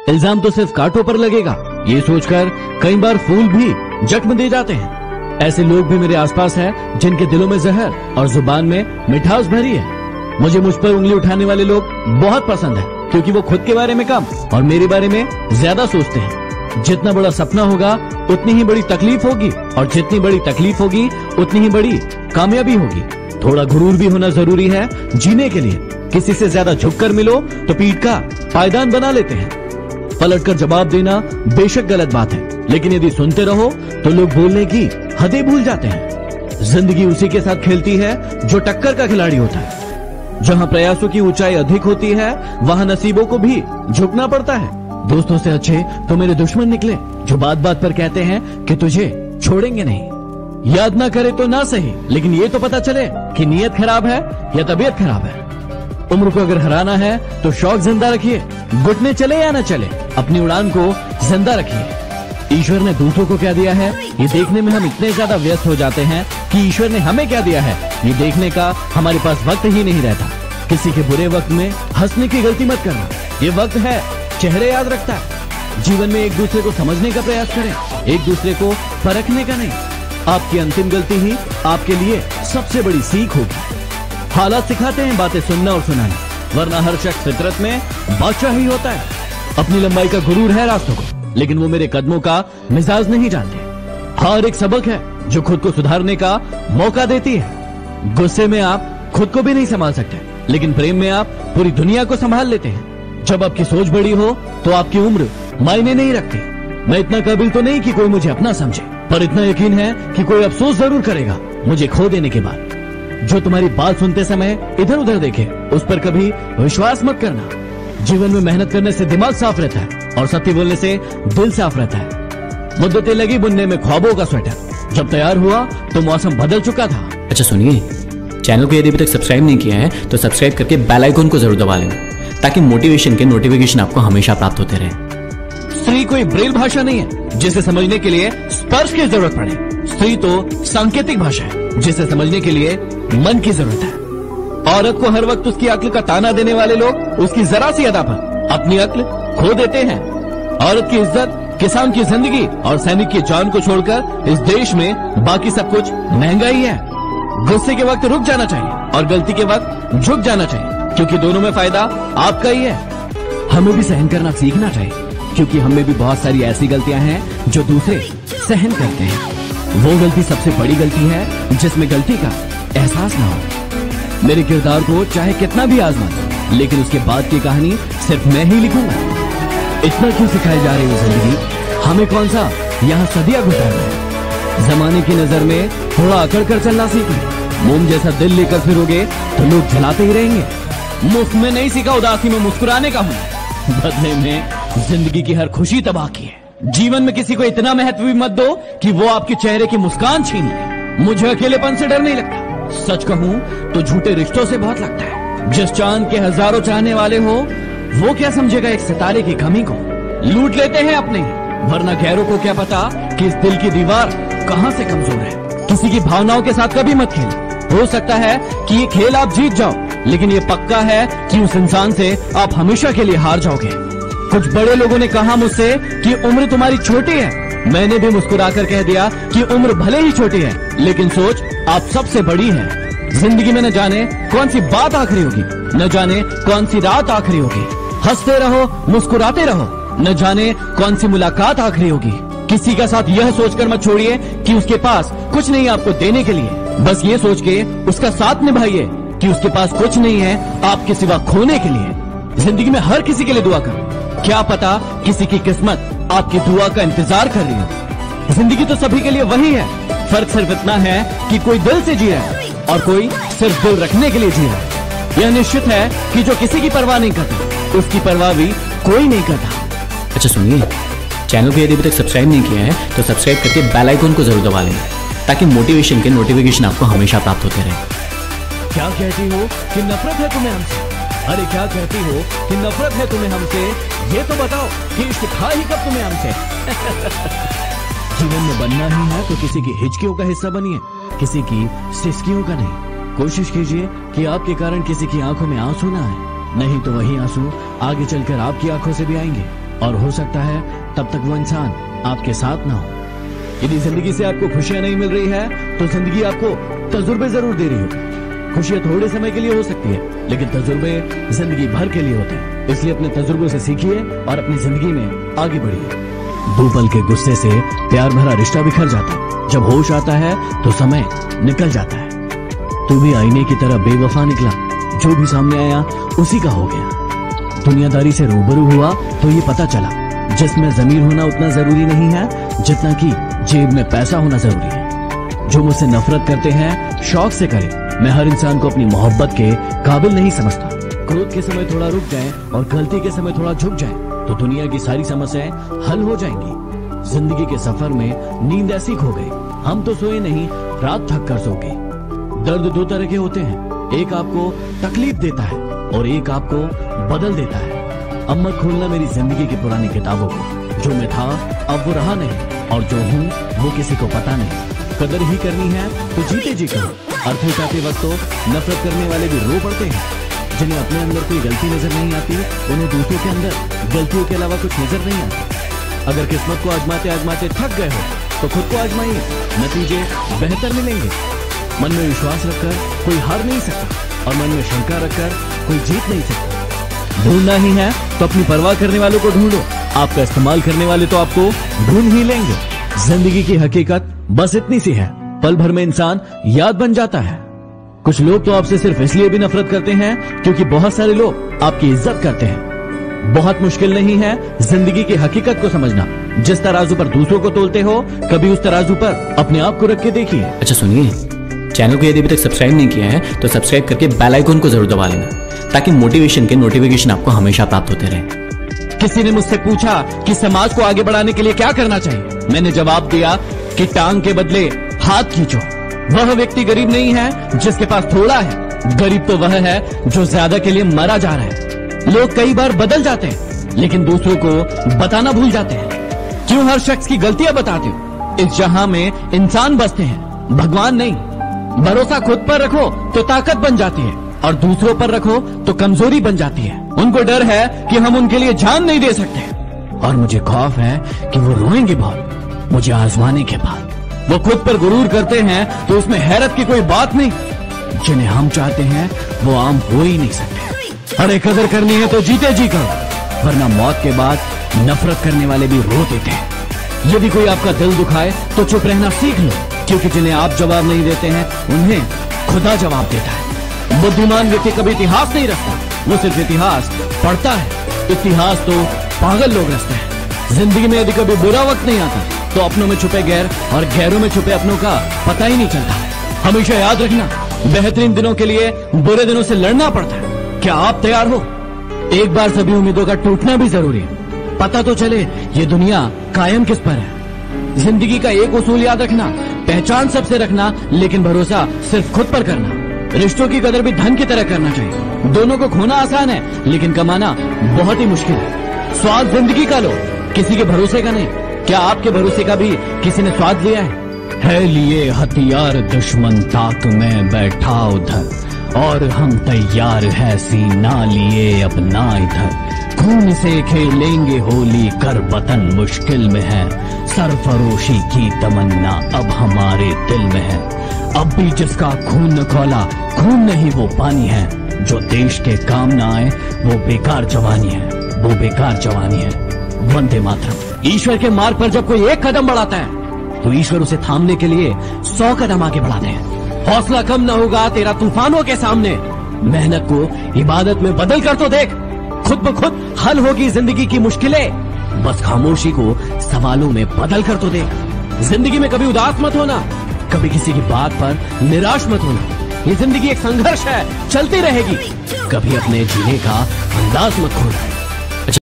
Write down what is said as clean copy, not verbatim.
इल्जाम तो सिर्फ कांटों पर लगेगा, ये सोचकर कई बार फूल भी जख्म दे जाते हैं। ऐसे लोग भी मेरे आसपास हैं जिनके दिलों में जहर और जुबान में मिठास भरी है। मुझे मुझ पर उंगली उठाने वाले लोग बहुत पसंद है, क्योंकि वो खुद के बारे में कम और मेरे बारे में ज्यादा सोचते हैं। जितना बड़ा सपना होगा उतनी ही बड़ी तकलीफ होगी, और जितनी बड़ी तकलीफ होगी उतनी ही बड़ी कामयाबी होगी। थोड़ा गुरूर भी होना जरूरी है जीने के लिए। किसी से ज्यादा झुककर मिलो तो पीठ का पायदान बना लेते हैं। पलटकर जवाब देना बेशक गलत बात है, लेकिन यदि सुनते रहो तो लोग बोलने की हदें भूल जाते हैं। जिंदगी उसी के साथ खेलती है जो टक्कर का खिलाड़ी होता है। जहां प्रयासों की ऊंचाई अधिक होती है वहां नसीबों को भी झुकना पड़ता है। दोस्तों से अच्छे तो मेरे दुश्मन निकले, जो बात बात पर कहते हैं कि तुझे छोड़ेंगे नहीं। याद ना करे तो ना सही, लेकिन ये तो पता चले कि नीयत खराब है या तबीयत खराब है। उम्र को अगर हराना है तो शौक जिंदा रखिए, घुटने चले या न चले, अपनी उड़ान को जिंदा रखिए। ईश्वर ने दूतों को क्या दिया है ये देखने में हम इतने ज्यादा व्यस्त हो जाते हैं कि ईश्वर ने हमें क्या दिया है ये देखने का हमारे पास वक्त ही नहीं रहता। किसी के बुरे वक्त में हंसने की गलती मत करना, ये वक्त है चेहरे याद रखता है। जीवन में एक दूसरे को समझने का प्रयास करें, एक दूसरे को परखने का नहीं। आपकी अंतिम गलती ही आपके लिए सबसे बड़ी सीख होगी। हालात सिखाते हैं बातें सुनना और सुनाना, वरना हर शख्स फितरत में बादशाह ही होता है। अपनी लंबाई का गुरूर है रास्तों को, लेकिन वो मेरे कदमों का मिजाज नहीं जानते। हर एक सबक है जो खुद को सुधारने का मौका देती है। गुस्से में आप खुद को भी नहीं संभाल सकते, लेकिन प्रेम में आप पूरी दुनिया को संभाल लेते हैं। जब आपकी सोच बड़ी हो तो आपकी उम्र मायने नहीं रखती। मैं इतना काबिल तो नहीं कि कोई मुझे अपना समझे, पर इतना यकीन है कि कोई अफसोस जरूर करेगा मुझे खो देने के बाद। जो तुम्हारी बात सुनते समय इधर उधर देखे उस पर कभी विश्वास मत करना। जीवन में मेहनत करने से दिमाग साफ रहता है और सत्य बोलने से दिल साफ रहता है। मुद्दतें लगी बुनने में ख्वाबों का स्वेटर, जब तैयार हुआ तो मौसम बदल चुका था। अच्छा सुनिए, चैनल को यदि अभी तक सब्सक्राइब नहीं किया है तो सब्सक्राइब करके बेल आइकन को जरूर दबा लेना, ताकि मोटिवेशन के नोटिफिकेशन आपको हमेशा प्राप्त होते रहे। स्त्री कोई ब्रेल भाषा नहीं है जिसे समझने के लिए स्पर्श की जरूरत पड़े। स्त्री तो सांकेतिक भाषा है जिसे समझने के लिए मन की जरूरत है। औरत को हर वक्त उसकी अक्ल का ताना देने वाले लोग उसकी जरा सी अदा पर अपनी अक्ल खो देते हैं। औरत की इज्जत, किसान की जिंदगी और सैनिक की जान को छोड़कर इस देश में बाकी सब कुछ महंगा ही है। गुस्से के वक्त रुक जाना चाहिए और गलती के वक्त झुक जाना चाहिए, क्योंकि दोनों में फायदा आपका ही है। हमें भी सहन करना सीखना चाहिए, क्योंकि हमें भी बहुत सारी ऐसी गलतियां हैं जो दूसरे सहन करते हैं। वो गलती सबसे बड़ी गलती है जिसमें गलती का एहसास ना हो। मेरे किरदार को चाहे कितना भी आजमा दो, लेकिन उसके बाद की कहानी सिर्फ मैं ही लिखूंगा। इतना क्यों सिखाई जा रही है जिंदगी, हमें कौन सा यहाँ सदिया गुजारना है। जमाने की नजर में थोड़ा अकड़ कर चलना सीखें। मोम जैसा दिल लेकर फिरोगे तो लोग जलाते ही रहेंगे। मुफ्त में नहीं सीखा उदासी में मुस्कुराने का हूँ, बदले में जिंदगी की हर खुशी तबाह की है। जीवन में किसी को इतना महत्व भी मत दो कि वो आपके चेहरे की मुस्कान छीन ले। मुझे अकेलेपन से डर नहीं लगता, सच कहूँ तो झूठे रिश्तों से बहुत लगता है। जिस चांद के हजारों चाहने वाले हो वो क्या समझेगा एक सितारे की कमी को। लूट लेते हैं अपने, वरना गैरों को क्या पता कि इस दिल की दीवार कहाँ से कमजोर है। किसी की भावनाओं के साथ कभी मत खेलो। हो सकता है कि ये खेल आप जीत जाओ, लेकिन ये पक्का है कि उस इंसान से आप हमेशा के लिए हार जाओगे। कुछ बड़े लोगों ने कहा मुझसे कि उम्र तुम्हारी छोटी है। मैंने भी मुस्कुराकर कह दिया कि उम्र भले ही छोटी है, लेकिन सोच आप सबसे बड़ी है। जिंदगी में न जाने कौन सी बात आखिरी होगी, न जाने कौन सी रात आखिरी होगी। हंसते रहो, मुस्कुराते रहो, न जाने कौन सी मुलाकात आखिरी होगी। किसी का साथ यह सोचकर मत छोड़िए कि उसके पास कुछ नहीं आपको देने के लिए। बस ये सोच के उसका साथ निभाइए कि उसके पास कुछ नहीं है आपके सिवा खोने के लिए। जिंदगी में हर किसी के लिए दुआ करो, क्या पता किसी की किस्मत आपकी दुआ का इंतजार कर रही हो। जिंदगी तो सभी के लिए वही है, फर्क सिर्फ इतना है कि कोई दिल से जी रहा है और कोई सिर्फ दिल रखने के लिए जी रहा है। यह निश्चित है कि जो किसी की परवाह नहीं करता उसकी परवाह भी कोई नहीं करता। अच्छा सुनिए, चैनल को यदि अभी तक सब्सक्राइब नहीं किया है तो सब्सक्राइब करके बेल आइकन को जरूर दबा लेना, ताकि मोटिवेशन के नोटिफिकेशन आपको हमेशा प्राप्त होते रहे। क्या कहती हो कि नफरत है तुम्हें हमसे? अरे क्या कहती हो कि नफरत है तुम्हें हमसे? ये तो बताओ कि इश्क था ही कब तुम्हें हमसे? जीवन में बनना ही है तो किसी की हिचकियों का हिस्सा बनिए, किसी की सिसकियों का नहीं। कोशिश कीजिए कि आपके कारण किसी की आंखों में आंसू ना आए, नहीं तो वही आंसू आगे चलकर आपकी आंखों से भी आएंगे। और हो सकता है तब तक वो इंसान आपके साथ ना हो। यदि जिंदगी से आपको खुशियां नहीं मिल रही है तो जिंदगी आपको तजुर्बे जरूर दे रही होगी। खुशियां थोड़े समय के लिए हो सकती है, लेकिन तजुर्बे जिंदगी भर के लिए होते हैं। इसलिए अपने तजुर्बों से सीखिए और अपनी जिंदगी में आगे बढ़िए। 2 पल के गुस्से से प्यार भरा रिश्ता बिखर जाता है। जब होश आता है तो समय निकल जाता है। तू भी आईने की तरह बेवफा निकला, जो भी सामने आया उसी का हो गया। दुनियादारी से रूबरू हुआ तो ये पता चला, जिसमें जमीर होना उतना जरूरी नहीं है जितना कि जेब में पैसा होना जरूरी है। जो मुझसे नफरत करते हैं शौक से करें, मैं हर इंसान को अपनी मोहब्बत के काबिल नहीं समझता। क्रोध के समय थोड़ा रुक जाए और गलती के समय थोड़ा झुक जाए तो दुनिया की सारी समस्याएं हल हो जाएंगी। जिंदगी के सफर में नींद ऐसी खो गई, हम तो सोए नहीं, रात थक कर सो गए। दर्द 2 तरह के होते हैं, एक आपको तकलीफ देता है और एक आपको बदल देता है। अब मत खोलना मेरी जिंदगी की पुरानी किताबों को। जो मैं था अब वो रहा नहीं, और जो हूँ वो किसी को पता नहीं। कदर ही करनी है तो जीते जी करो। अर्थ उठाते वक्त तो नफरत करने वाले भी रो पड़ते हैं। जिन्हें अपने अंदर कोई गलती नजर नहीं आती, उन्हें दूसरों के अंदर गलतियों के अलावा कुछ नजर नहीं आता। अगर किस्मत को आजमाते आजमाते थक गए हो तो खुद को आजमाइए, नतीजे बेहतर मिलेंगे। मन में विश्वास रखकर कोई हार नहीं सकता और मन में शंका रखकर कोई जीत नहीं सकता। ढूंढना ही है तो अपनी परवाह करने वालों को ढूंढो, आपका इस्तेमाल करने वाले तो आपको ढूंढ ही लेंगे। जिंदगी की हकीकत बस इतनी सी है, पल भर में इंसान याद बन जाता है। कुछ लोग तो आपसे सिर्फ इसलिए भी नफरत करते हैं क्योंकि बहुत सारे लोग आपकी इज्जत करते हैं। बहुत मुश्किल नहीं है जिंदगी की हकीकत को समझना। जिस तराजू पर दूसरों को तोलते हो, कभी उस तराजू पर अपने आप को रख के देखिए। अच्छा सुनिए, चैनल को यदि अभी तक सब्सक्राइब नहीं किया है तो सब्सक्राइब करके बेल आइकन को जरूर दबा लेना, ताकि मोटिवेशन के नोटिफिकेशन आपको हमेशा प्राप्त होते रहे। किसी ने मुझसे पूछा कि समाज को आगे बढ़ाने के लिए क्या करना चाहिए। मैंने जवाब दिया कि टांग के बदले हाथ खींचो। वह व्यक्ति गरीब नहीं है जिसके पास थोड़ा है, गरीब तो वह है जो ज्यादा के लिए मरा जा रहा है। लोग कई बार बदल जाते हैं लेकिन दूसरों को बताना भूल जाते हैं। क्यों हर शख्स की गलतियां बताते हो? इस जहां में इंसान बसते हैं, भगवान नहीं। भरोसा खुद पर रखो तो ताकत बन जाती है और दूसरों पर रखो तो कमजोरी बन जाती है। उनको डर है कि हम उनके लिए जान नहीं दे सकते, और मुझे खौफ है कि वो रोएंगे बहुत मुझे आजमाने के बाद। वो खुद पर गुरूर करते हैं तो उसमें हैरत की कोई बात नहीं। जिन्हें हम चाहते हैं वो आम हो ही नहीं सकते। अरे कदर करनी है तो जीते जी करो, वरना मौत के बाद नफरत करने वाले भी रो देते हैं। यदि कोई आपका दिल दुखाए तो चुप रहना सीख लो, क्योंकि जिन्हें आप जवाब नहीं देते हैं उन्हें खुदा जवाब देता है। बुद्धिमान व्यक्ति कभी इतिहास नहीं रखता, वो सिर्फ इतिहास पढ़ता है। इतिहास तो पागल लोग रचते हैं। जिंदगी में यदि कभी बुरा वक्त नहीं आता तो अपनों में छुपे गैर और गैरों में छुपे अपनों का पता ही नहीं चलता। हमेशा याद रखना, बेहतरीन दिनों के लिए बुरे दिनों से लड़ना पड़ता है। क्या आप तैयार हो? एक बार सभी उम्मीदों का टूटना भी जरूरी है, पता तो चले ये दुनिया कायम किस पर है। जिंदगी का एक उसूल याद रखना, पहचान सबसे रखना लेकिन भरोसा सिर्फ खुद पर करना। रिश्तों की कदर भी धन की तरह करना चाहिए। दोनों को खोना आसान है लेकिन कमाना बहुत ही मुश्किल है। स्वाद जिंदगी का लो, किसी के भरोसे का नहीं। क्या आपके भरोसे का भी किसी ने स्वाद लिया है लिए हथियार दुश्मन ताक में बैठा उधर, और हम तैयार है सीना लिए अपना इधर। खून से खेलेंगे होली कर वतन मुश्किल में है, सरफरोशी की तमन्ना अब हमारे दिल में है। अब भी जिसका खून न खौला, खून नहीं वो पानी है। जो देश के काम ना आए वो बेकार जवानी है, वो बेकार जवानी है। वंदे मातरम। ईश्वर के मार्ग पर जब कोई एक कदम बढ़ाता है तो ईश्वर उसे थामने के लिए 100 कदम आगे बढ़ाते हैं। हौसला कम न होगा तेरा तूफानों के सामने। मेहनत को इबादत में बदल कर तो देख, खुद ब खुद हल होगी जिंदगी की मुश्किलें। बस खामोशी को सवालों में बदल कर तो देख। जिंदगी में कभी उदास मत होना, कभी किसी की बात पर निराश मत होना। ये जिंदगी एक संघर्ष है, चलती रहेगी। कभी अपने जीने का अंदाज मत खोना।